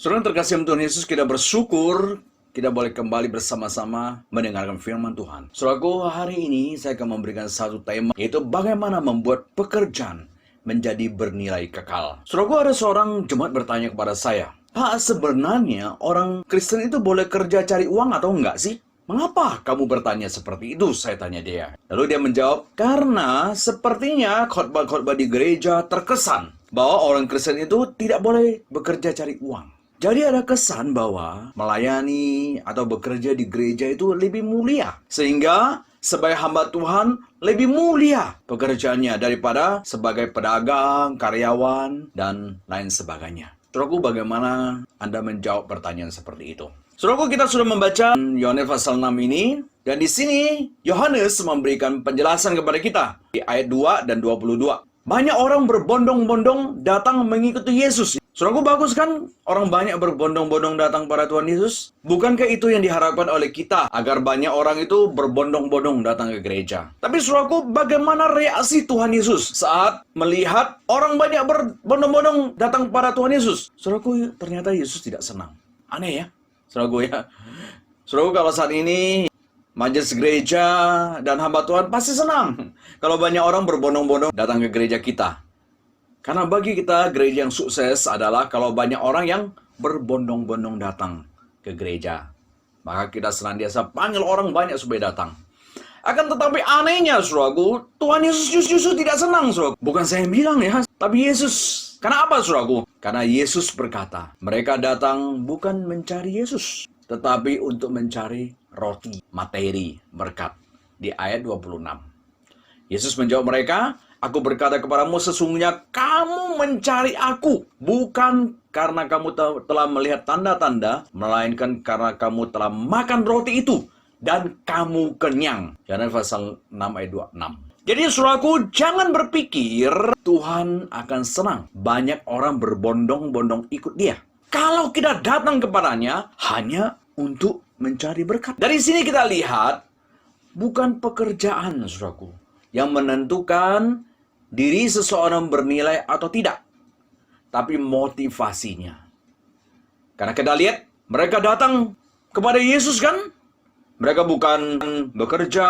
Saudara yang terkasih dalam Tuhan Yesus, kita bersyukur kita boleh kembali bersama-sama mendengarkan firman Tuhan. Saudaraku, hari ini saya akan memberikan satu tema, yaitu bagaimana membuat pekerjaan menjadi bernilai kekal. Saudaraku, ada seorang jemaat bertanya kepada saya, "Pak, sebenarnya orang Kristen itu boleh kerja cari uang atau enggak sih? Mengapa kamu bertanya seperti itu?" Saya tanya dia. Lalu dia menjawab, "Karena sepertinya khotbah-khotbah di gereja terkesan bahwa orang Kristen itu tidak boleh bekerja cari uang. Jadi ada kesan bahwa melayani atau bekerja di gereja itu lebih mulia. Sehingga sebagai hamba Tuhan lebih mulia pekerjaannya daripada sebagai pedagang, karyawan, dan lain sebagainya." Saudaraku, bagaimana Anda menjawab pertanyaan seperti itu? Saudaraku, kita sudah membaca Yohanes pasal 6 ini. Dan di sini Yohanes memberikan penjelasan kepada kita di ayat 2 dan 22. Banyak orang berbondong-bondong datang mengikuti Yesus. Saudaraku, bagus kan orang banyak berbondong-bondong datang pada Tuhan Yesus? Bukankah itu yang diharapkan oleh kita, agar banyak orang itu berbondong-bondong datang ke gereja? Tapi saudaraku, bagaimana reaksi Tuhan Yesus saat melihat orang banyak berbondong-bondong datang pada Tuhan Yesus? Saudaraku, ternyata Yesus tidak senang. Aneh ya, saudaraku ya. Saudaraku, kalau saat ini majelis gereja dan hamba Tuhan pasti senang kalau banyak orang berbondong-bondong datang ke gereja kita. Karena bagi kita, gereja yang sukses adalah kalau banyak orang yang berbondong-bondong datang ke gereja. Maka kita senantiasa panggil orang banyak supaya datang. Akan tetapi anehnya, saudaraku, Tuhan Yesus justru tidak senang, saudaraku. Bukan saya yang bilang ya, tapi Yesus. Karena apa, saudaraku? Karena Yesus berkata, mereka datang bukan mencari Yesus, tetapi untuk mencari roti, materi, berkat. Di ayat 26. Yesus menjawab mereka, "Aku berkata kepadamu, sesungguhnya kamu mencari aku, bukan karena kamu telah melihat tanda-tanda, melainkan karena kamu telah makan roti itu, dan kamu kenyang." Yohanes pasal 6 ayat 26. Jadi saudaraku, jangan berpikir Tuhan akan senang banyak orang berbondong-bondong ikut dia, kalau kita datang kepadanya hanya untuk mencari berkat. Dari sini kita lihat, bukan pekerjaan, saudaraku, yang menentukan diri seseorang bernilai atau tidak, tapi motivasinya. Karena kita lihat, mereka datang kepada Yesus kan? Mereka bukan bekerja,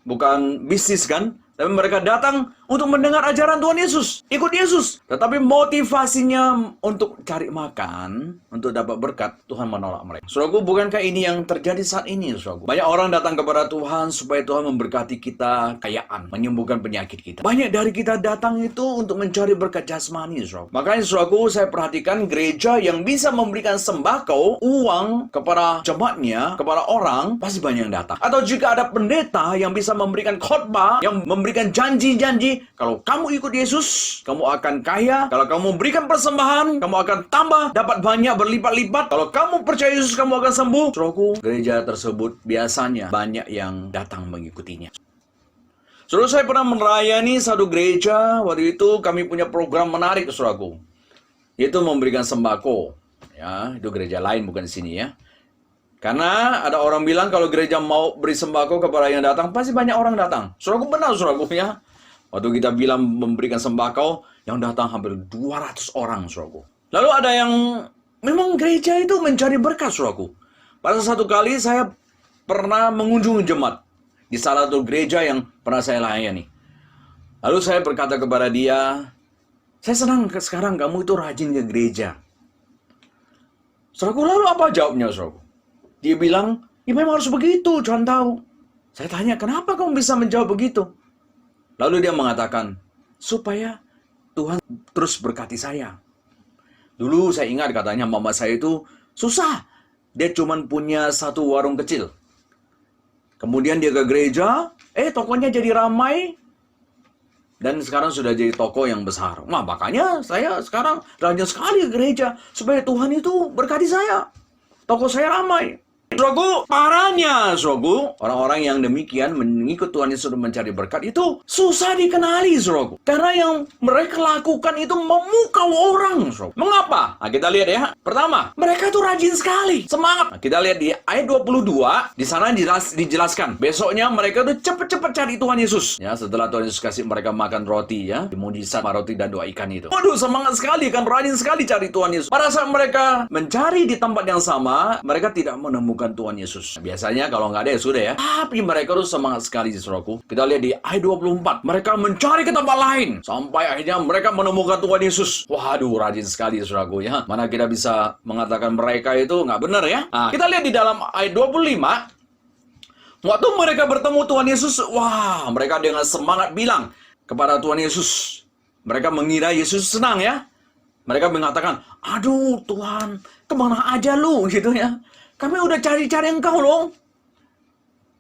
bukan bisnis kan? Tapi mereka datang untuk mendengar ajaran Tuhan Yesus, ikut Yesus. Tetapi motivasinya untuk cari makan, untuk dapat berkat, Tuhan menolak mereka. Saudaraku, bukankah ini yang terjadi saat ini, saudaraku? Banyak orang datang kepada Tuhan supaya Tuhan memberkati kita kekayaan, menyembuhkan penyakit kita. Banyak dari kita datang itu untuk mencari berkat jasmani, saudaraku. Makanya, saudaraku, saya perhatikan gereja yang bisa memberikan sembako, uang kepada jemaatnya, kepada orang, pasti banyak yang datang. Atau jika ada pendeta yang bisa memberikan khotbah, yang memberikan janji-janji, kalau kamu ikut Yesus, kamu akan kaya. Kalau kamu berikan persembahan, kamu akan tambah, dapat banyak, berlipat-lipat. Kalau kamu percaya Yesus, kamu akan sembuh. Saudaraku, gereja tersebut biasanya banyak yang datang mengikutinya. Saudara, saya pernah melayani satu gereja. Waktu itu kami punya program menarik, saudaraku, yaitu memberikan sembako. Ya, itu gereja lain, bukan di sini ya. Karena ada orang bilang kalau gereja mau beri sembako kepada yang datang, pasti banyak orang datang. Saudaraku, benar, saudaraku ya. Waktu kita bilang memberikan sembako, yang datang hampir 200 orang, saudaraku. Lalu ada yang memang gereja itu mencari berkat, saudaraku. Pada satu kali saya pernah mengunjungi jemaat di salah satu gereja yang pernah saya layani. Lalu saya berkata kepada dia, "Saya senang sekarang kamu itu rajin ke gereja." Saudaraku, lalu apa jawabnya, saudaraku? Dia bilang, "Ya memang harus begitu, Tuhan tahu." Saya tanya, "Kenapa kamu bisa menjawab begitu?" Lalu dia mengatakan, "Supaya Tuhan terus berkati saya." Dulu saya ingat katanya mama saya itu susah. Dia cuma punya satu warung kecil. Kemudian dia ke gereja, tokonya jadi ramai. Dan sekarang sudah jadi toko yang besar. Nah, makanya saya sekarang rajin sekali ke gereja, supaya Tuhan itu berkati saya. Toko saya ramai. saudaraku, parahnya, saudaraku, orang-orang yang demikian mengikut Tuhan Yesus mencari berkat itu susah dikenali, saudaraku. Karena yang mereka lakukan itu memukau orang, saudaraku. Mengapa? Nah, kita lihat ya. Pertama, mereka tuh rajin sekali, semangat. Nah, kita lihat di ayat 22, di sana dijelaskan. Besoknya mereka tuh cepet-cepet cari Tuhan Yesus. Ya, setelah Tuhan Yesus kasih mereka makan roti, ya, mujizat roti dan 2 ikan itu. Waduh, semangat sekali kan, rajin sekali cari Tuhan Yesus. Pada saat mereka mencari di tempat yang sama, mereka tidak menemukan Tuhan Yesus. Nah, biasanya kalau nggak ada ya sudah ya. Tapi mereka tuh semangat sekali, saudaraku. Kita lihat di ayat 24, mereka mencari ke tempat lain sampai akhirnya mereka menemukan Tuhan Yesus. Waduh, rajin sekali, saudaraku ya. Mana kita bisa mengatakan mereka itu nggak benar ya? Nah, kita lihat di dalam ayat 25, waktu mereka bertemu Tuhan Yesus, wah, mereka dengan semangat bilang kepada Tuhan Yesus. Mereka mengira Yesus senang ya. Mereka mengatakan, aduh Tuhan, kemana aja lu gitu ya. Kami udah cari-cari engkau loh.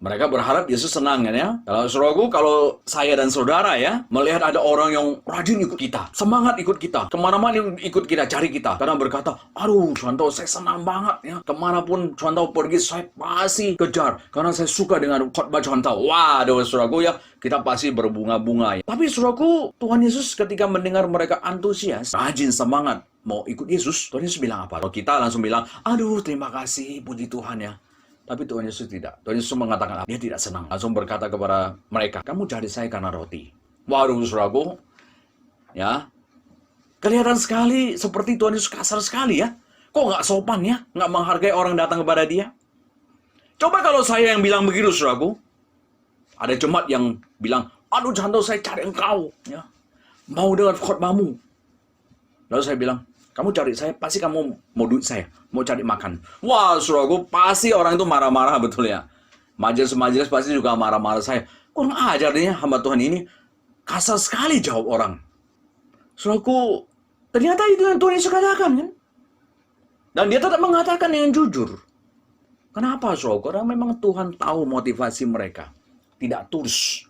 Mereka berharap Yesus senang kan ya. Kalau saudaraku, kalau saya dan saudara ya, melihat ada orang yang rajin ikut kita, semangat ikut kita, kemana-mana ikut kita, cari kita. Karena berkata, aduh Suwanto, saya senang banget ya. Kemanapun Suwanto pergi, saya pasti kejar. Karena saya suka dengan khotbah Suwanto. Waduh saudaraku ya, kita pasti berbunga-bunga ya. Tapi saudaraku, Tuhan Yesus ketika mendengar mereka antusias, rajin, semangat, mau ikut Yesus, Tuhan Yesus bilang apa? Kalau kita langsung bilang, aduh terima kasih, puji Tuhan ya. Tapi Tuhan Yesus tidak. Tuhan Yesus mengatakan, dia tidak senang. Langsung berkata kepada mereka, kamu cari saya karena roti. Waduh, saudaraku. Ya. Kelihatan sekali seperti Tuhan Yesus kasar sekali ya. Kok nggak sopan ya? Nggak menghargai orang datang kepada dia. Coba kalau saya yang bilang begitu, saudaraku. Ada jemaat yang bilang, aduh Janto, saya cari engkau. Ya. Mau dengan khotbahmu. Lalu saya bilang, kamu cari saya, pasti kamu mau duit saya, mau cari makan. Wah, saudaraku, pasti orang itu marah-marah betul ya. Majelis-majelis pasti juga marah-marah saya. Kurang ajar dia, hamba Tuhan ini. Kasar sekali jawab orang. Saudaraku, ternyata itu yang Tuhan Yesus katakan kan. Dan dia tetap mengatakan yang jujur. Kenapa, saudaraku? Karena memang Tuhan tahu motivasi mereka. Tidak tulus.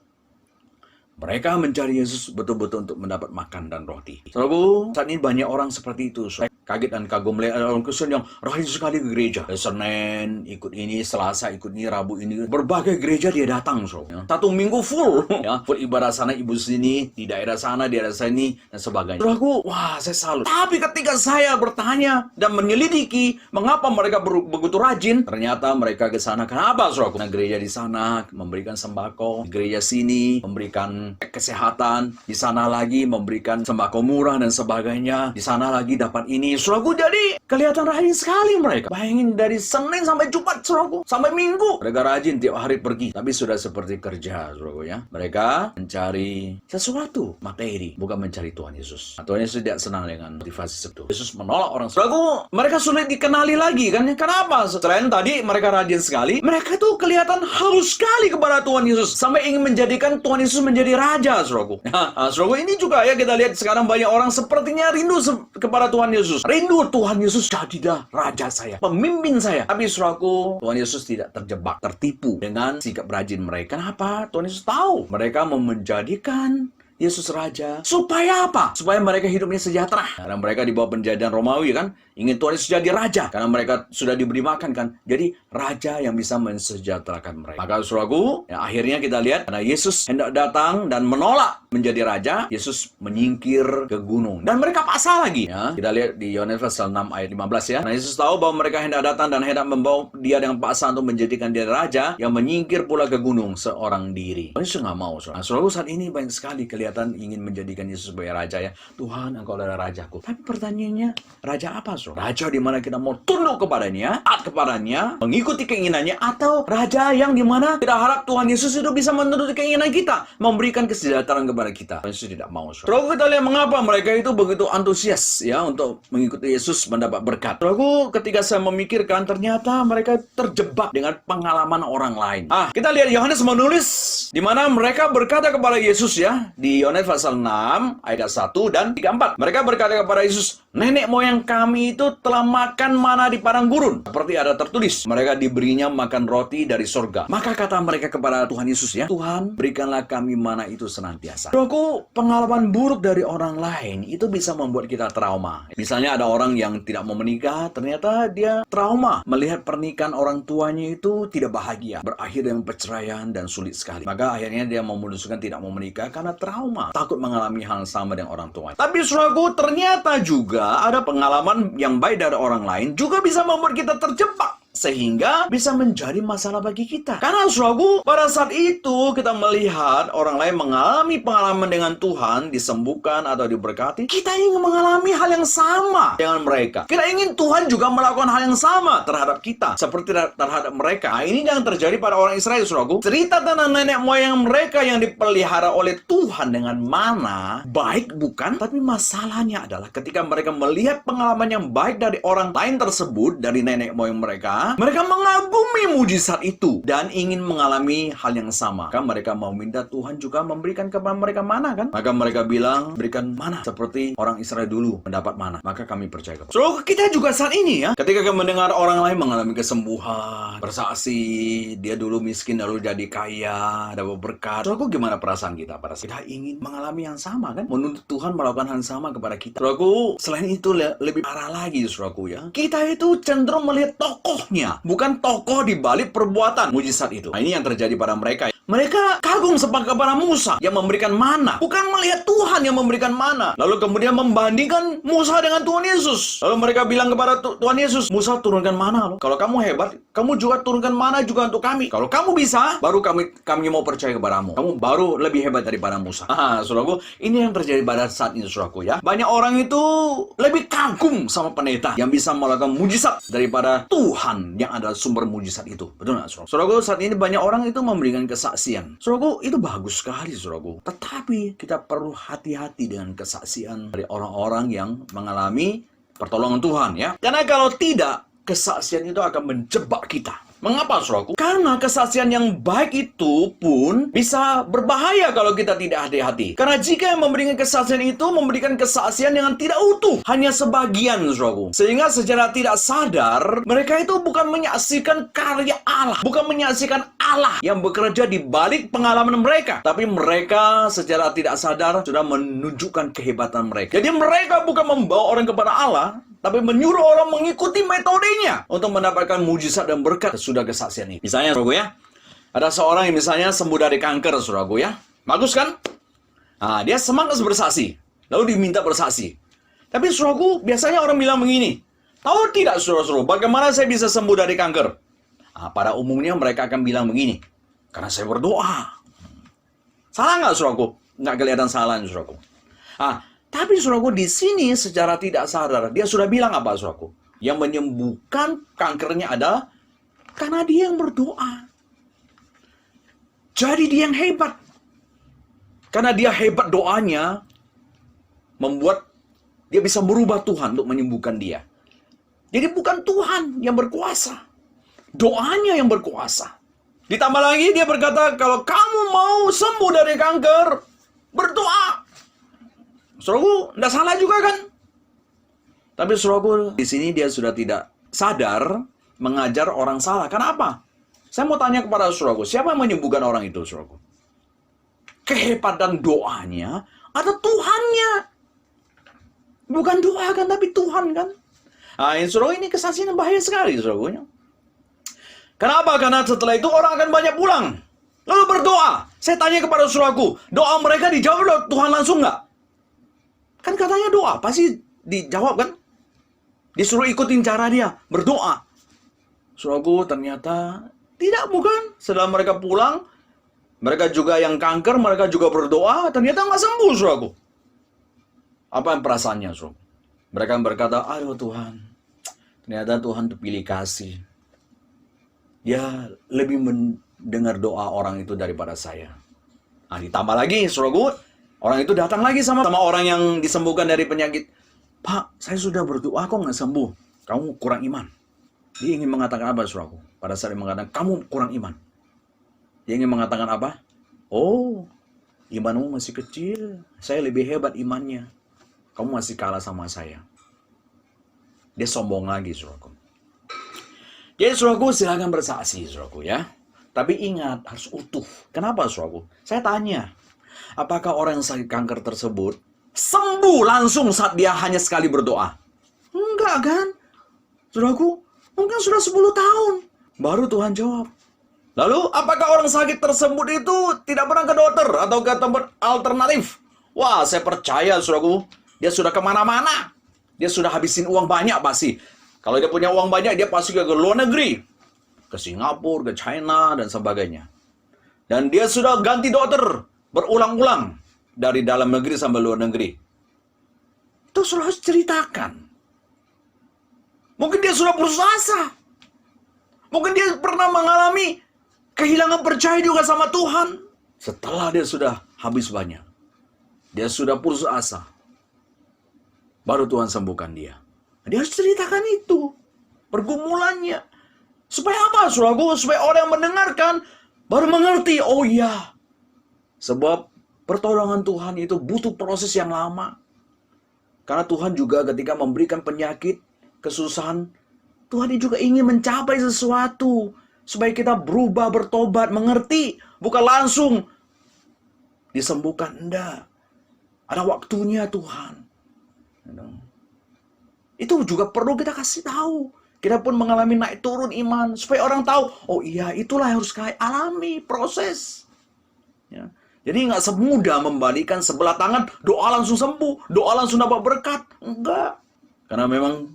Mereka mencari Yesus betul-betul untuk mendapat makan dan roti. Saudaraku, saat ini banyak orang seperti itu. Saya kaget dan kagum melihat orang Kristen yang rajin sekali ke gereja. Senin ikut ini, Selasa ikut ini, Rabu ini. Berbagai gereja dia datang, saudara. Satu minggu full. Ya, full ibadah sana, ibu sini, di daerah sana, di daerah sini, dan sebagainya. Saudaraku, wah, saya salut. Tapi ketika saya bertanya dan menyelidiki mengapa mereka begitu rajin, ternyata mereka ke sana. Kenapa, saudaraku? Nah, gereja di sana memberikan sembako, gereja sini memberikan kesehatan, di sana lagi memberikan sembako murah dan sebagainya, di sana lagi dapat ini. Saudaraku, jadi kelihatan rajin sekali mereka. Bayangin dari Senin sampai Jumat, saudaraku, sampai Minggu. Mereka rajin tiap hari pergi, tapi sudah seperti kerja, saudaraku ya. Mereka mencari sesuatu, materi, bukan mencari Tuhan Yesus. Tuhan Yesus tidak senang dengan motivasi itu. Yesus menolak orang. Saudaraku, mereka sulit dikenali lagi kan? Kenapa? Selain tadi mereka rajin sekali, mereka tuh kelihatan haus sekali kepada Tuhan Yesus, sampai ingin menjadikan Tuhan Yesus menjadi raja, saudaraku. Nah, saudaraku, ini juga ya kita lihat sekarang banyak orang sepertinya rindu kepada Tuhan Yesus. Rindu Tuhan Yesus, jadilah raja saya, pemimpin saya. Tapi saudaraku, Tuhan Yesus tidak terjebak, tertipu dengan sikap rajin mereka. Kenapa? Tuhan Yesus tahu mereka mau menjadikan Yesus raja. Supaya apa? Supaya mereka hidupnya sejahtera. Karena mereka di bawah penjajahan Romawi kan, ingin Tuhan Yesus jadi raja. Karena mereka sudah diberi makan kan. Jadi raja yang bisa mensejahterakan mereka. Maka saudaraku, ya, akhirnya kita lihat karena Yesus hendak datang dan menolak menjadi raja, Yesus menyingkir ke gunung. Dan mereka paksa lagi. Ya, kita lihat di Yohanes pasal 6 ayat 15 ya. Nah, Yesus tahu bahwa mereka hendak datang dan hendak membawa dia dengan paksa untuk menjadikan dia raja, yang menyingkir pula ke gunung seorang diri. Yesus nggak mau, saudara. Nah, saudaraku, saat ini banyak sekali kelihatan ingin menjadikan Yesus sebagai raja ya. Tuhan, engkau adalah rajaku. Tapi pertanyaannya, raja apa, saudara? Raja di mana kita mau tunduk kepadanya, taat kepadanya, mengikuti keinginannya, atau raja yang di mana kita harap Tuhan Yesus itu bisa menuruti keinginan kita, memberikan kesejahteraan kepada kita. Yesus tidak mau, saudara. Saudaraku, kita lihat mengapa mereka itu begitu antusias ya untuk mengikuti Yesus mendapat berkat. Saudaraku, ketika saya memikirkan, ternyata mereka terjebak dengan pengalaman orang lain. Kita lihat Yohanes menulis di mana mereka berkata kepada Yesus ya, di Yohanes pasal 6 ayat 1 dan 34. Mereka berkata kepada Yesus, nenek moyang kami ini itu telah makan mana di padang gurun. Seperti ada tertulis, mereka diberinya makan roti dari sorga. Maka kata mereka kepada Tuhan Yesus, ya, Tuhan, berikanlah kami mana itu senantiasa. Saudaraku, pengalaman buruk dari orang lain itu bisa membuat kita trauma. Misalnya ada orang yang tidak mau menikah, ternyata dia trauma melihat pernikahan orang tuanya itu tidak bahagia, berakhir dengan perceraian dan sulit sekali. Maka akhirnya dia memutuskan tidak mau menikah karena trauma, takut mengalami hal yang sama dengan orang tuanya. Tapi saudaraku, ternyata juga ada pengalaman yang baik dari orang lain juga bisa membuat kita terjebak, sehingga bisa menjadi masalah bagi kita. Karena saudaraku, pada saat itu kita melihat orang lain mengalami pengalaman dengan Tuhan, disembuhkan atau diberkati, kita ingin mengalami hal yang sama dengan mereka. Kita ingin Tuhan juga melakukan hal yang sama terhadap kita, seperti terhadap mereka. Nah, ini yang terjadi pada orang Israel, saudaraku. Cerita tentang nenek moyang mereka yang dipelihara oleh Tuhan dengan mana, baik bukan? Tapi masalahnya adalah ketika mereka melihat pengalaman yang baik dari orang lain tersebut, dari nenek moyang mereka mengagumi mujizat itu dan ingin mengalami hal yang sama. Kan mereka mau minta Tuhan juga memberikan kepada mereka mana, kan? Maka mereka bilang, berikan mana seperti orang Israel dulu mendapat mana. Maka kami percaya. So, kita juga saat ini, ya, ketika kami mendengar orang lain mengalami kesembuhan, bersaksi, dia dulu miskin lalu jadi kaya, dapat berkat. So, gimana perasaan kita pada saat kita ingin mengalami yang sama, kan? Menuntut Tuhan melakukan hal yang sama kepada kita. Saudaraku, selain itu lebih parah lagi, saudaraku, ya. Kita itu cenderung melihat tokohnya, bukan tokoh di balik perbuatan mujizat itu. Nah, ini yang terjadi pada mereka. Mereka kagum kepada Musa yang memberikan mana, bukan melihat Tuhan yang memberikan mana. Lalu kemudian membandingkan Musa dengan Tuhan Yesus. Lalu mereka bilang kepada Tuhan Yesus, Musa turunkan mana loh. Kalau kamu hebat, kamu juga turunkan mana juga untuk kami. Kalau kamu bisa, baru kami mau percaya kepadamu. Kamu baru lebih hebat daripada Musa. Saudaraku, ini yang terjadi pada saat ini, saudaraku, ya. Banyak orang itu lebih kagum sama pendeta yang bisa melakukan mujizat daripada Tuhan yang adalah sumber mujizat itu. Betul nggak, saudaraku? Saudaraku, saat ini banyak orang itu memberikan kesaksian. Saudaraku, itu bagus sekali, saudaraku. Tetapi kita perlu hati-hati dengan kesaksian dari orang-orang yang mengalami pertolongan Tuhan, ya. Karena kalau tidak, kesaksian itu akan menjebak kita. Mengapa, saudaraku? Karena kesaksian yang baik itu pun bisa berbahaya kalau kita tidak hati-hati. Karena jika yang memberikan kesaksian itu memberikan kesaksian yang tidak utuh, hanya sebagian, saudaraku. Sehingga secara tidak sadar, mereka itu bukan menyaksikan karya Allah, bukan menyaksikan Allah yang bekerja di balik pengalaman mereka. Tapi mereka secara tidak sadar sudah menunjukkan kehebatan mereka. Jadi mereka bukan membawa orang kepada Allah, tapi menyuruh orang mengikuti metodenya untuk mendapatkan mujizat dan berkat sudah kesaksian ini. Misalnya, saudaraku, ya, ada seorang yang misalnya sembuh dari kanker, saudaraku, ya. Bagus, kan? Nah, dia semangat bersaksi. Lalu diminta bersaksi. Tapi, saudaraku, biasanya orang bilang begini, tahu tidak, saudara-saudara, bagaimana saya bisa sembuh dari kanker? Nah, pada umumnya mereka akan bilang begini, karena saya berdoa. Salah nggak, saudaraku? Nggak kelihatan salahnya, saudaraku. Tapi, saudaraku, di sini secara tidak sadar, dia sudah bilang apa, saudaraku? Yang menyembuhkan kankernya adalah karena dia yang berdoa. Jadi dia yang hebat. Karena dia hebat doanya, membuat dia bisa merubah Tuhan untuk menyembuhkan dia. Jadi bukan Tuhan yang berkuasa. Doanya yang berkuasa. Ditambah lagi dia berkata, kalau kamu mau sembuh dari kanker, berdoa. Saudaraku, tidak salah juga, kan? Tapi, saudaraku, di sini dia sudah tidak sadar mengajar orang salah. Kenapa? Saya mau tanya kepada saudaraku, siapa yang menyembuhkan orang itu, saudaraku? Kehebatan doanya atau Tuhannya? Bukan doa, kan, tapi Tuhan, kan? Nah, saudaraku, ini kesaksian yang bahaya sekali, saudaraku. Kenapa? Karena setelah itu orang akan banyak pulang. Lalu berdoa. Saya tanya kepada saudaraku, doa mereka dijawab oleh Tuhan langsung nggak? Kan katanya doa, pasti dijawab, kan? Disuruh ikutin cara dia, berdoa. Saudaraku, ternyata tidak, bukan. Setelah mereka pulang, mereka juga yang kanker, mereka juga berdoa, ternyata nggak sembuh, saudaraku. Apa yang perasaannya, saudaraku? Mereka berkata, aduh Tuhan, ternyata Tuhan itu pilih kasih. Dia lebih mendengar doa orang itu daripada saya. Nah, ditambah lagi, saudaraku, orang itu datang lagi sama orang yang disembuhkan dari penyakit. Pak, saya sudah berdoa kok nggak sembuh. Kamu kurang iman. Dia ingin mengatakan apa, saudaraku? Pada saat dia mengatakan, kamu kurang iman. Dia ingin mengatakan apa? Oh, imanmu masih kecil. Saya lebih hebat imannya. Kamu masih kalah sama saya. dia sombong lagi, saudaraku. Jadi saudaraku, silakan bersaksi, saudaraku ya. Tapi ingat, harus utuh. Kenapa, saudaraku? Saya tanya, apakah orang yang sakit kanker tersebut sembuh langsung saat dia hanya sekali berdoa? Enggak kan? Saudaraku, mungkin sudah 10 tahun. Baru Tuhan jawab. Lalu, apakah orang sakit tersebut itu tidak pernah ke dokter atau ke tempat alternatif? Wah, saya percaya, saudaraku, dia sudah kemana-mana. Dia sudah habisin uang banyak pasti. Kalau dia punya uang banyak, dia pasti ke luar negeri. Ke Singapura, ke China, dan sebagainya. Dan dia sudah ganti dokter berulang-ulang. Dari dalam negeri sampai luar negeri. Itu sudah harus ceritakan. Mungkin dia sudah putus asa. Mungkin dia pernah mengalami kehilangan percaya juga sama Tuhan. Setelah dia sudah habis banyak. Dia sudah putus asa. Baru Tuhan sembuhkan dia. Dia harus ceritakan itu. Pergumulannya. Supaya apa, saudaraku? Supaya orang yang mendengarkan baru mengerti. Oh iya. Sebab pertolongan Tuhan itu butuh proses yang lama. Karena Tuhan juga ketika memberikan penyakit, kesusahan, Tuhan juga ingin mencapai sesuatu. Supaya kita berubah, bertobat, mengerti. Bukan langsung disembuhkan. Enggak. Ada waktunya Tuhan. Itu juga perlu kita kasih tahu. Kita pun mengalami naik turun iman. Supaya orang tahu, oh iya itulah yang harus kita alami, proses. Ya. Jadi nggak semudah membalikan sebelah tangan, doa langsung sembuh, doa langsung dapat berkat. Enggak. Karena memang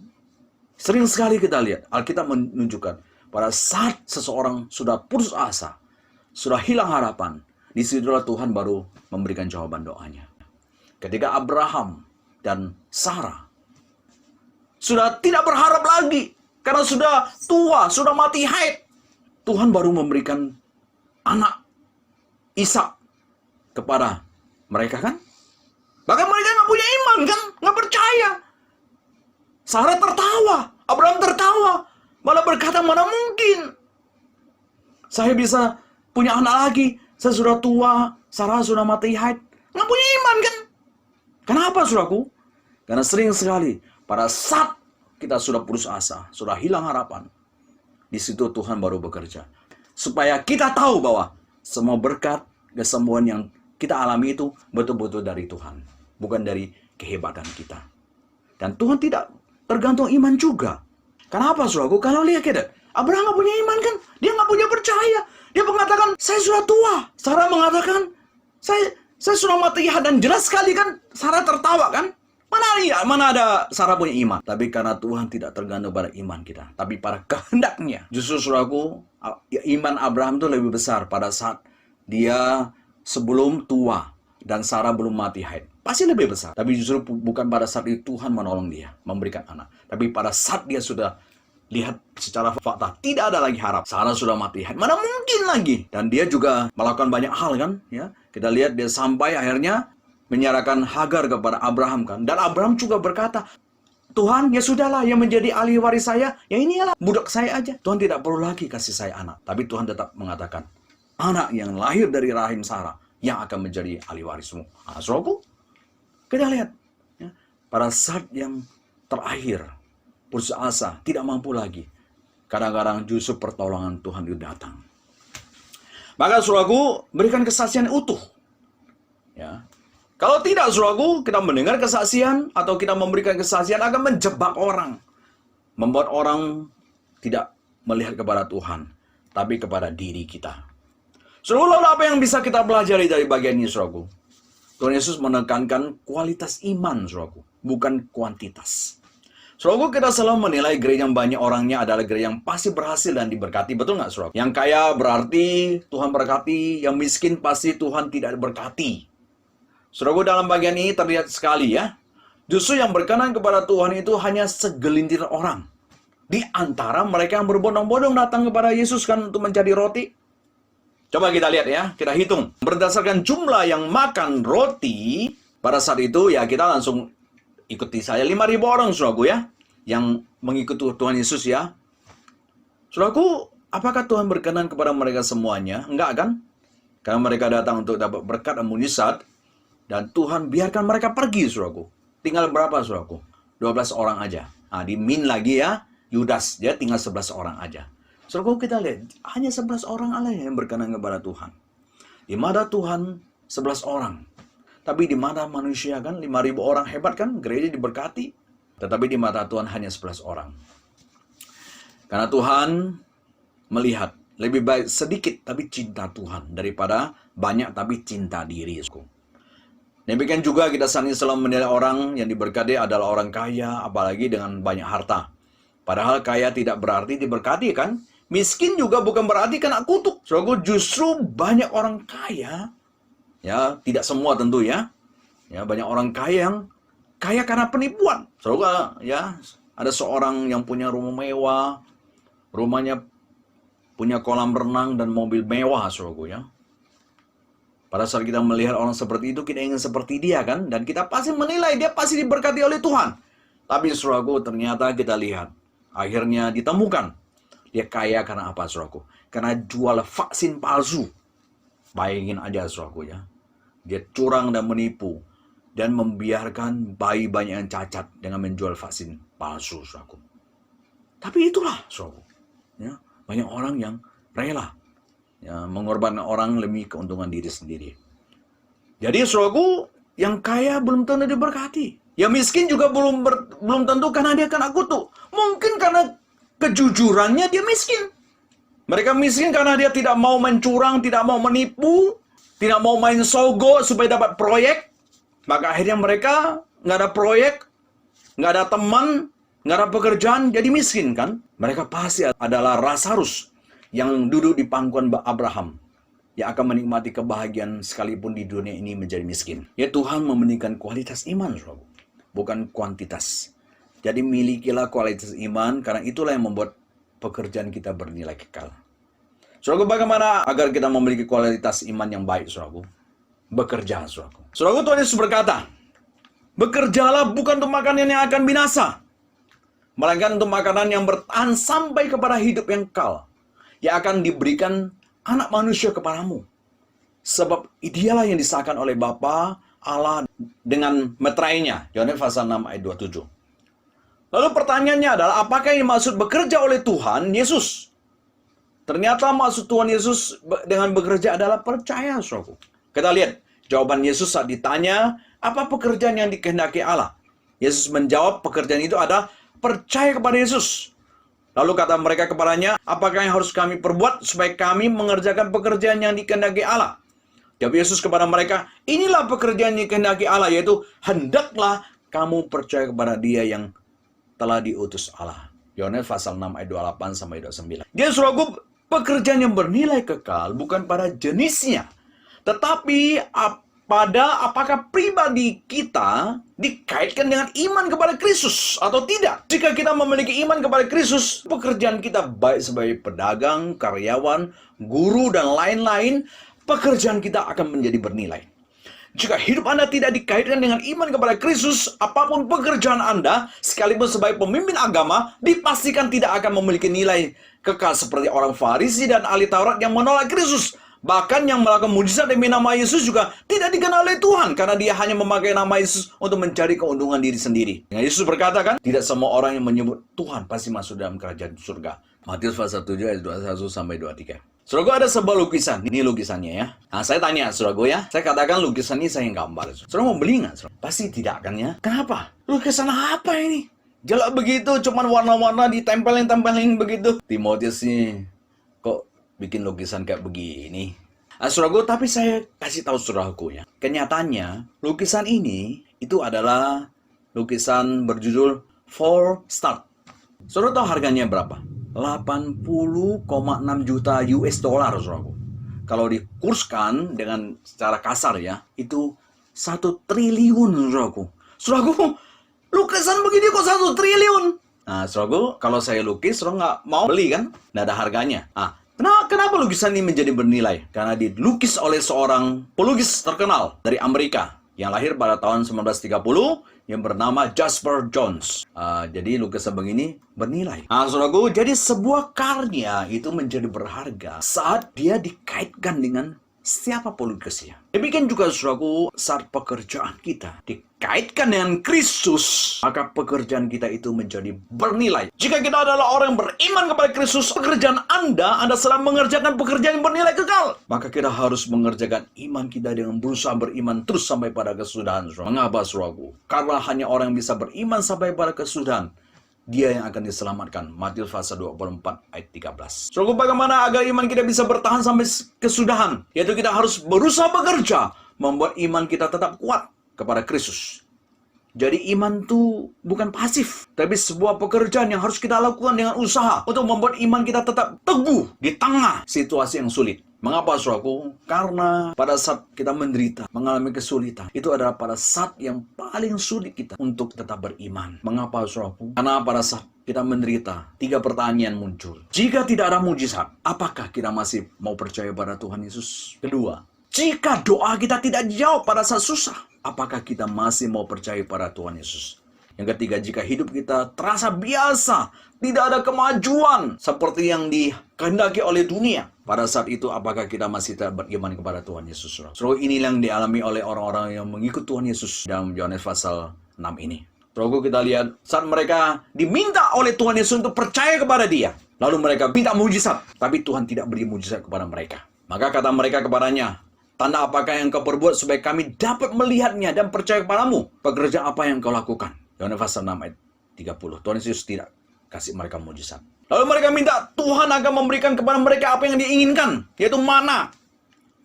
sering sekali kita lihat, Alkitab menunjukkan, pada saat seseorang sudah putus asa, sudah hilang harapan, disitulah Tuhan baru memberikan jawaban doanya. Ketika Abraham dan Sarah sudah tidak berharap lagi, karena sudah tua, sudah mati haid, Tuhan baru memberikan anak Ishak kepada mereka kan? Bahkan mereka nggak punya iman kan? Nggak percaya. Sarah tertawa, Abraham tertawa, malah berkata, mana mungkin saya bisa punya anak lagi? Saya sudah tua, Sarah sudah mati haid. Nggak punya iman kan? Kenapa, saudaraku? Karena sering sekali pada saat kita sudah putus asa, sudah hilang harapan, di situ Tuhan baru bekerja. Supaya kita tahu bahwa semua berkat, kesembuhan yang kita alami itu betul-betul dari Tuhan. Bukan dari kehebatan kita. Dan Tuhan tidak tergantung iman juga. Kenapa, saudaraku? Kalau lihat kita, Abraham nggak punya iman kan? Dia nggak punya percaya. Dia mengatakan, saya sudah tua. Sarah mengatakan, saya sudah mati haid. Dan jelas sekali kan, Sarah tertawa kan? Mana ada Sarah punya iman. Tapi karena Tuhan tidak tergantung pada iman kita. Tapi pada kehendaknya. Justru, saudaraku, iman Abraham itu lebih besar pada saat dia sebelum tua dan Sarah belum mati haid. Pasti lebih besar. Tapi justru bukan pada saat itu Tuhan menolong dia, memberikan anak. Tapi pada saat dia sudah lihat secara fakta, tidak ada lagi harap. Sarah sudah mati haid. Mana mungkin lagi? Dan dia juga melakukan banyak hal kan? Ya, kita lihat dia sampai akhirnya menyerahkan Hagar kepada Abraham kan. Dan Abraham juga berkata, Tuhan, ya sudahlah yang menjadi ahli waris saya, ya inilah budak saya aja. Tuhan tidak perlu lagi kasih saya anak. Tapi Tuhan tetap mengatakan, anak yang lahir dari rahim Sarah yang akan menjadi ahli warismu. Saudaraku, kita lihat. Ya, pada saat yang terakhir, putus asa, tidak mampu lagi. Kadang-kadang justru pertolongan Tuhan itu datang. Maka saudaraku, berikan kesaksian utuh. Ya. Kalau tidak, saudaraku, kita mendengar kesaksian atau kita memberikan kesaksian akan menjebak orang. Membuat orang tidak melihat kepada Tuhan, tapi kepada diri kita. Saudara, lalu apa yang bisa kita pelajari dari bagian ini, saudaraku? Tuhan Yesus menekankan kualitas iman, saudaraku, bukan kuantitas. Saudaraku, kita selalu menilai gereja yang banyak orangnya adalah gereja yang pasti berhasil dan diberkati. Betul nggak, saudaraku? Yang kaya berarti Tuhan berkati, yang miskin pasti Tuhan tidak berkati. Saudaraku, dalam bagian ini terlihat sekali ya. Justru yang berkenan kepada Tuhan itu hanya segelintir orang. Di antara mereka yang berbondong-bondong datang kepada Yesus kan untuk mencari roti. Coba kita lihat ya, kita hitung. Berdasarkan jumlah yang makan roti, pada saat itu ya kita langsung ikuti saya. 5.000 orang, saudaraku ya, yang mengikuti Tuhan Yesus ya. Saudaraku, apakah Tuhan berkenan kepada mereka semuanya? Enggak kan? Karena mereka datang untuk dapat berkat dan mujizat. Dan Tuhan biarkan mereka pergi, saudaraku. Tinggal berapa, saudaraku? 12 orang aja. Di min lagi ya, Yudas, dia tinggal 11 orang aja. Saudara, kita lihat, hanya 11 orang Allah yang berkenan kepada Tuhan. Di mata Tuhan, 11 orang. Tapi di mata manusia kan, 5.000 orang hebat kan, gereja diberkati. Tetapi di mata Tuhan hanya 11 orang. Karena Tuhan melihat, lebih baik sedikit tapi cinta Tuhan daripada banyak tapi cinta diri. Demikian juga kita selalu menilai orang yang diberkati adalah orang kaya, apalagi dengan banyak harta. Padahal kaya tidak berarti diberkati kan? Miskin juga bukan berarti kena kutuk. Saudara, justru banyak orang kaya, ya tidak semua tentu ya. Ya, banyak orang kaya yang kaya karena penipuan. Saudara, ya ada seorang yang punya rumah mewah, rumahnya punya kolam renang dan mobil mewah, saudara ya. Pada saat kita melihat orang seperti itu, kita ingin seperti dia kan? Dan kita pasti menilai dia pasti diberkati oleh Tuhan. Tapi saudaraku, ternyata kita lihat, akhirnya ditemukan. Dia kaya karena apa, saudaraku? Karena jual vaksin palsu. Bayangin aja, saudaraku ya. Dia curang dan menipu. Dan membiarkan bayi banyak yang cacat dengan menjual vaksin palsu, saudaraku. Tapi itulah, saudaraku. Ya, banyak orang yang rela ya, mengorbankan orang demi keuntungan diri sendiri. Jadi saudaraku, yang kaya belum tentu diberkati. Yang miskin juga belum tentu karena dia kena kutuk. Mungkin karena kejujurannya dia miskin. Mereka miskin karena dia tidak mau mencurang, tidak mau menipu, tidak mau main sogo supaya dapat proyek. Maka akhirnya mereka nggak ada proyek, nggak ada teman, nggak ada pekerjaan, jadi miskin kan. Mereka pasti adalah Lazarus yang duduk di pangkuan Abraham, yang akan menikmati kebahagiaan sekalipun di dunia ini menjadi miskin. Ya, Tuhan memberikan kualitas iman, saudara, bukan kuantitas. Jadi milikilah kualitas iman, karena itulah yang membuat pekerjaan kita bernilai kekal. Saudara, bagaimana agar kita memiliki kualitas iman yang baik, saudara? Bekerja, saudara. Saudara, Tuhan Yesus berkata, bekerjalah bukan untuk makanan yang akan binasa, melainkan untuk makanan yang bertahan sampai kepada hidup yang kekal, yang akan diberikan anak manusia kepadamu. Sebab dialah yang disahkan oleh Bapa Allah dengan meterainya. Yohanes pasal 6 ayat 27. Lalu pertanyaannya adalah, apakah yang dimaksud bekerja oleh Tuhan Yesus? Ternyata maksud Tuhan Yesus dengan bekerja adalah percaya, saudaraku. Kita lihat jawaban Yesus saat ditanya, apa pekerjaan yang dikehendaki Allah? Yesus menjawab, pekerjaan itu adalah percaya kepada Yesus. Lalu kata mereka kepadanya, apakah yang harus kami perbuat supaya kami mengerjakan pekerjaan yang dikehendaki Allah? Jawab Yesus kepada mereka, inilah pekerjaan yang dikehendaki Allah, yaitu hendaklah kamu percaya kepada Dia yang telah diutus Allah. Yohanes pasal 6 ayat 28 sampai 29. Dia saudaraku, pekerjaan yang bernilai kekal bukan pada jenisnya, tetapi pada apakah pribadi kita dikaitkan dengan iman kepada Kristus atau tidak. Jika kita memiliki iman kepada Kristus, pekerjaan kita baik sebagai pedagang, karyawan, guru, dan lain-lain, pekerjaan kita akan menjadi bernilai. Jika hidup Anda tidak dikaitkan dengan iman kepada Kristus, apapun pekerjaan Anda, sekalipun sebagai pemimpin agama, dipastikan tidak akan memiliki nilai kekal seperti orang Farisi dan ahli Taurat yang menolak Kristus. Bahkan yang melakukan mujizat demi nama Yesus juga tidak dikenal oleh Tuhan, karena dia hanya memakai nama Yesus untuk mencari keuntungan diri sendiri. Yang Yesus berkata kan, tidak semua orang yang menyebut Tuhan pasti masuk dalam kerajaan surga. Matius pasal 7 ayat 21 sampai 23. Saudara, ada sebuah lukisan. Ini lukisannya ya. Nah, saya tanya saudara ya, saya katakan lukisan ini saya gambar. Saudara mau beli nggak? Pasti tidak kan ya. Kenapa? Lukisan apa ini? Jelek begitu, cuman warna-warna ditempelin begitu. Timotius nih kok bikin lukisan kayak begini. Nah, saudaraku, tapi saya kasih tahu saudaraku ya. Kenyataannya, lukisan ini itu adalah lukisan berjudul Four Star. Saudara tahu harganya berapa? 80,6 juta US dollar, saudaraku. Kalau dikurskan dengan secara kasar ya, itu 1 triliun, saudaraku. Saudaraku, lukisan begini kok 1 triliun? Nah, saudaraku, kalau saya lukis, saudara nggak mau beli kan? Nggak ada harganya. Kenapa lukisan ini menjadi bernilai? Karena dilukis oleh seorang pelukis terkenal dari Amerika yang lahir pada tahun 1930 yang bernama Jasper Johns. Jadi lukisan begini bernilai. Saudaraku, jadi sebuah karya itu menjadi berharga saat dia dikaitkan dengan siapa politiknya. Demikian juga saudaraku, saat pekerjaan kita dikaitkan dengan Kristus, maka pekerjaan kita itu menjadi bernilai. Jika kita adalah orang yang beriman kepada Kristus, pekerjaan Anda sedang mengerjakan pekerjaan yang bernilai kekal. Maka kita harus mengerjakan iman kita dengan berusaha beriman terus sampai pada kesudahan. Mengapa saudaraku? Karena hanya orang yang bisa beriman sampai pada kesudahan, dia yang akan diselamatkan. Matius pasal 24 ayat 13. Saudaraku, bagaimana agar iman kita bisa bertahan sampai kesudahan? Yaitu kita harus berusaha bekerja, membuat iman kita tetap kuat kepada Kristus. Jadi iman itu bukan pasif, tapi sebuah pekerjaan yang harus kita lakukan dengan usaha untuk membuat iman kita tetap teguh di tengah situasi yang sulit. Mengapa saudaraku? Karena pada saat kita menderita, mengalami kesulitan, itu adalah pada saat yang paling sulit kita untuk tetap beriman. Mengapa saudaraku? Karena pada saat kita menderita, 3 pertanyaan muncul. Jika tidak ada mujizat, apakah kita masih mau percaya pada Tuhan Yesus? Kedua, jika doa kita tidak dijawab pada saat susah, apakah kita masih mau percaya pada Tuhan Yesus? Yang ketiga, jika hidup kita terasa biasa, tidak ada kemajuan seperti yang dikehendaki oleh dunia, pada saat itu apakah kita masih tetap beriman kepada Tuhan Yesus? Saudara, ini yang dialami oleh orang-orang yang mengikut Tuhan Yesus dalam Yohanes pasal 6 ini. Saudara, kita lihat saat mereka diminta oleh Tuhan Yesus untuk percaya kepada Dia, lalu mereka minta mujizat, tapi Tuhan tidak beri mujizat kepada mereka. Maka kata mereka kepadanya, tanda apakah yang kau perbuat supaya kami dapat melihatnya dan percaya kepadamu? Pekerjaan apa yang kau lakukan? Yohanes pasal 6 ayat 30. Tuhan Yesus tidak kasih mereka mujizat. Lalu mereka minta Tuhan akan memberikan kepada mereka apa yang diinginkan, yaitu mana.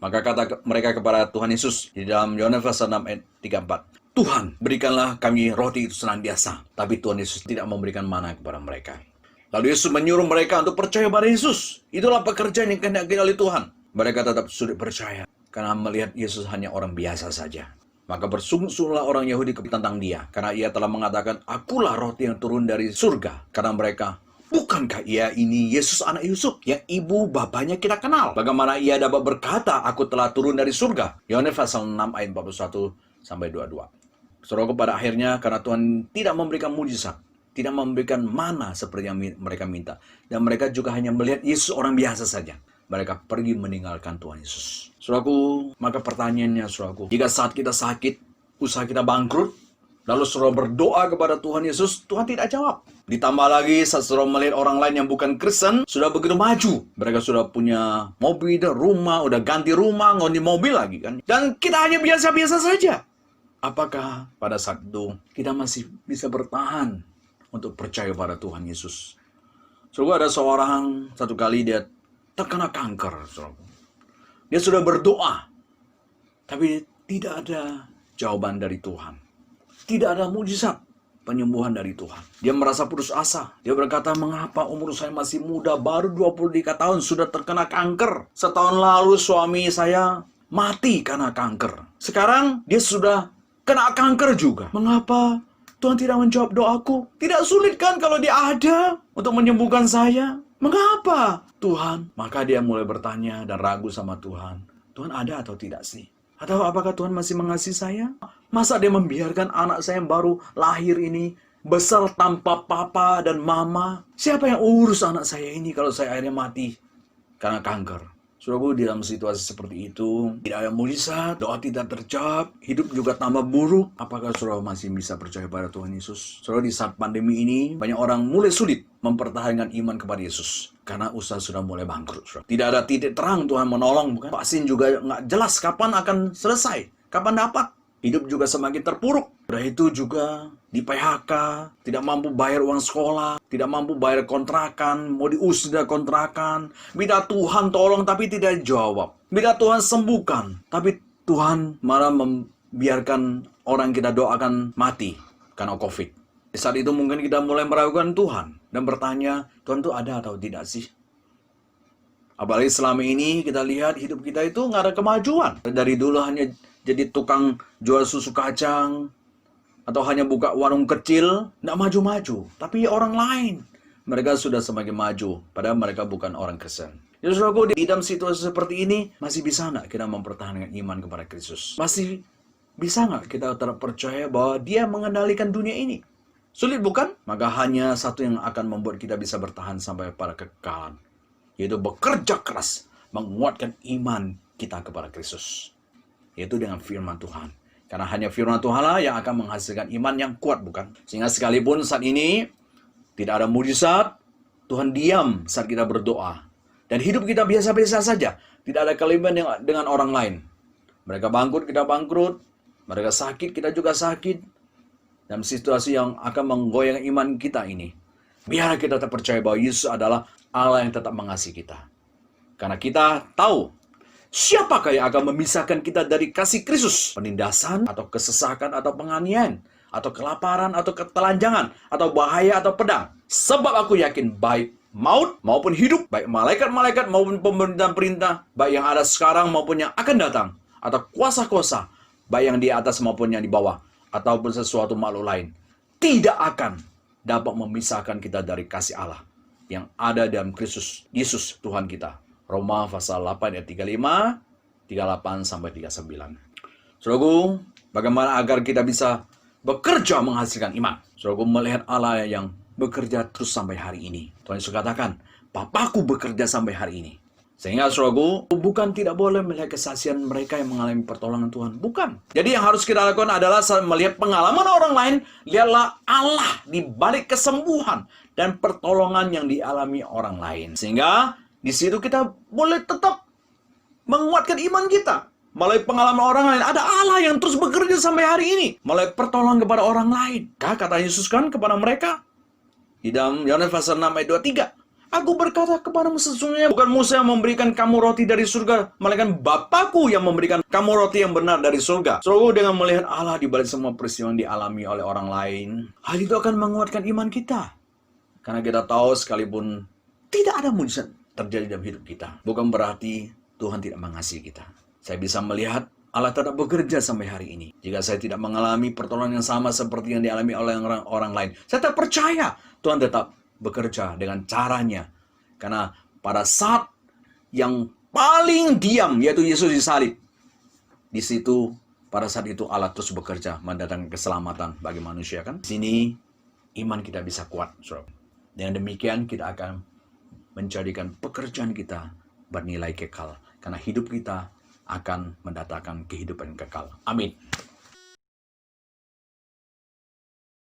Maka kata mereka kepada Tuhan Yesus di dalam Yohanes pasal 6 ayat 34. Tuhan, berikanlah kami roti itu senantiasa. Tapi Tuhan Yesus tidak memberikan mana kepada mereka. Lalu Yesus menyuruh mereka untuk percaya pada Yesus. Itulah pekerjaan yang dikehendaki oleh Tuhan. Mereka tetap sulit percaya karena melihat Yesus hanya orang biasa saja. Maka bersungguh-sungguhlah orang Yahudi tentang Dia, karena Ia telah mengatakan, akulah roti yang turun dari surga. Karena mereka, bukankah Ia ini Yesus anak Yusuf, yang ibu bapaknya kita kenal? Bagaimana Ia dapat berkata, aku telah turun dari surga? Yohanes pasal 6 ayat 41-22. Saudara, pada akhirnya, karena Tuhan tidak memberikan mujizat, tidak memberikan mana seperti yang mereka minta, dan mereka juga hanya melihat Yesus orang biasa saja, mereka pergi meninggalkan Tuhan Yesus. Saudaraku, maka pertanyaannya saudaraku, jika saat kita sakit, usaha kita bangkrut, lalu saudara berdoa kepada Tuhan Yesus, Tuhan tidak jawab. Ditambah lagi saat saudara melihat orang lain yang bukan Kristen, sudah begitu maju. Mereka sudah punya mobil, rumah, udah ganti rumah, ganti mobil lagi kan. Dan kita hanya biasa-biasa saja. Apakah pada saat itu kita masih bisa bertahan untuk percaya pada Tuhan Yesus? Saudara, ada seorang, satu kali dia terkena kanker, saudara. Dia sudah berdoa, tapi tidak ada jawaban dari Tuhan. Tidak ada mujizat penyembuhan dari Tuhan. Dia merasa putus asa. Dia berkata, mengapa umur saya masih muda, baru 23 tahun sudah terkena kanker. Setahun lalu suami saya mati karena kanker. Sekarang dia sudah kena kanker juga. Mengapa Tuhan tidak menjawab doaku? Tidak sulit kan kalau Dia ada untuk menyembuhkan saya? Mengapa Tuhan? Maka dia mulai bertanya dan ragu sama Tuhan. Tuhan ada atau tidak sih? Atau apakah Tuhan masih mengasihi saya? Masa Dia membiarkan anak saya yang baru lahir ini besar tanpa papa dan mama? Siapa yang urus anak saya ini kalau saya akhirnya mati karena kanker? Saudaraku, di dalam situasi seperti itu, tidak ada mujizat, doa tidak terjawab, hidup juga tambah buruk. Apakah saudara masih bisa percaya pada Tuhan Yesus? Saudara, di saat pandemi ini, banyak orang mulai sulit mempertahankan iman kepada Yesus. Karena usaha sudah mulai bangkrut. Saudara. Tidak ada titik terang Tuhan menolong, bukan? Vaksin juga nggak jelas kapan akan selesai, kapan dapat. Hidup juga semakin terpuruk. Udah itu juga di PHK, tidak mampu bayar uang sekolah, tidak mampu bayar kontrakan, mau diusir dari kontrakan. Minta Tuhan tolong tapi tidak dijawab. Minta Tuhan sembuhkan, tapi Tuhan malah membiarkan orang kita doakan mati karena COVID. Di saat itu mungkin kita mulai meragukan Tuhan dan bertanya, Tuhan itu ada atau tidak sih? Apalagi selama ini kita lihat hidup kita itu nggak ada kemajuan. Dari dulu hanya jadi tukang jual susu kacang, atau hanya buka warung kecil, nggak maju-maju. Tapi orang lain, mereka sudah semakin maju, padahal mereka bukan orang Kristen. Jadi saudaraku, di dalam situasi seperti ini, masih bisa nggak kita mempertahankan iman kepada Kristus? Masih bisa nggak kita tetap percaya bahwa Dia mengendalikan dunia ini? Sulit bukan? Maka hanya satu yang akan membuat kita bisa bertahan sampai pada kekekalan, yaitu bekerja keras, menguatkan iman kita kepada Kristus. Yaitu dengan firman Tuhan. Karena hanya firman Tuhan lah yang akan menghasilkan iman yang kuat, bukan? Sehingga sekalipun saat ini tidak ada mujizat, Tuhan diam saat kita berdoa. Dan hidup kita biasa-biasa saja. Tidak ada kelebihan dengan orang lain. Mereka bangkrut, kita bangkrut. Mereka sakit, kita juga sakit. Dalam situasi yang akan menggoyang iman kita ini, biar kita tetap percaya bahwa Yesus adalah Allah yang tetap mengasihi kita. Karena kita tahu, siapakah yang akan memisahkan kita dari kasih Kristus? Penindasan, atau kesesakan, atau penganiayaan, atau kelaparan, atau ketelanjangan, atau bahaya, atau pedang. Sebab aku yakin baik maut maupun hidup, baik malaikat-malaikat maupun pemerintah-perintah, baik yang ada sekarang maupun yang akan datang, atau kuasa-kuasa, baik yang di atas maupun yang di bawah, ataupun sesuatu makhluk lain, tidak akan dapat memisahkan kita dari kasih Allah yang ada dalam Kristus Yesus Tuhan kita. Roma pasal 8 ayat 35, 38 sampai 39. Saudaraku, bagaimana agar kita bisa bekerja menghasilkan iman? Saudaraku, melihat Allah yang bekerja terus sampai hari ini. Tuhan Yesus katakan, Bapakku bekerja sampai hari ini. Sehingga saudaraku, bukan tidak boleh melihat kesaksian mereka yang mengalami pertolongan Tuhan. Bukan. Jadi yang harus kita lakukan adalah melihat pengalaman orang lain. Lihatlah Allah di balik kesembuhan dan pertolongan yang dialami orang lain. Sehingga di situ kita boleh tetap menguatkan iman kita. Melalui pengalaman orang lain, ada Allah yang terus bekerja sampai hari ini. Melalui pertolongan kepada orang lain. Kata Yesus kan kepada mereka di dalam Yohanes pasal 6 ayat 23. Aku berkata kepadamu sesungguhnya bukan Musa yang memberikan kamu roti dari surga, melainkan Bapakku yang memberikan kamu roti yang benar dari surga. Saudara, dengan melihat Allah di balik semua peristiwa yang dialami oleh orang lain, hal itu akan menguatkan iman kita. Karena kita tahu sekalipun tidak ada mujizat terjadi dalam hidup kita, bukan berarti Tuhan tidak mengasihi kita. Saya bisa melihat Allah tetap bekerja sampai hari ini. Jika saya tidak mengalami pertolongan yang sama seperti yang dialami oleh orang lain, saya tetap percaya Tuhan tetap bekerja dengan caranya. Karena pada saat yang paling diam, yaitu Yesus disalib, di situ pada saat itu Allah terus bekerja mendatangkan keselamatan bagi manusia, kan? Di sini iman kita bisa kuat, saudara. Dengan demikian kita akan menjadikan pekerjaan kita bernilai kekal, karena hidup kita akan mendatangkan kehidupan kekal. Amin.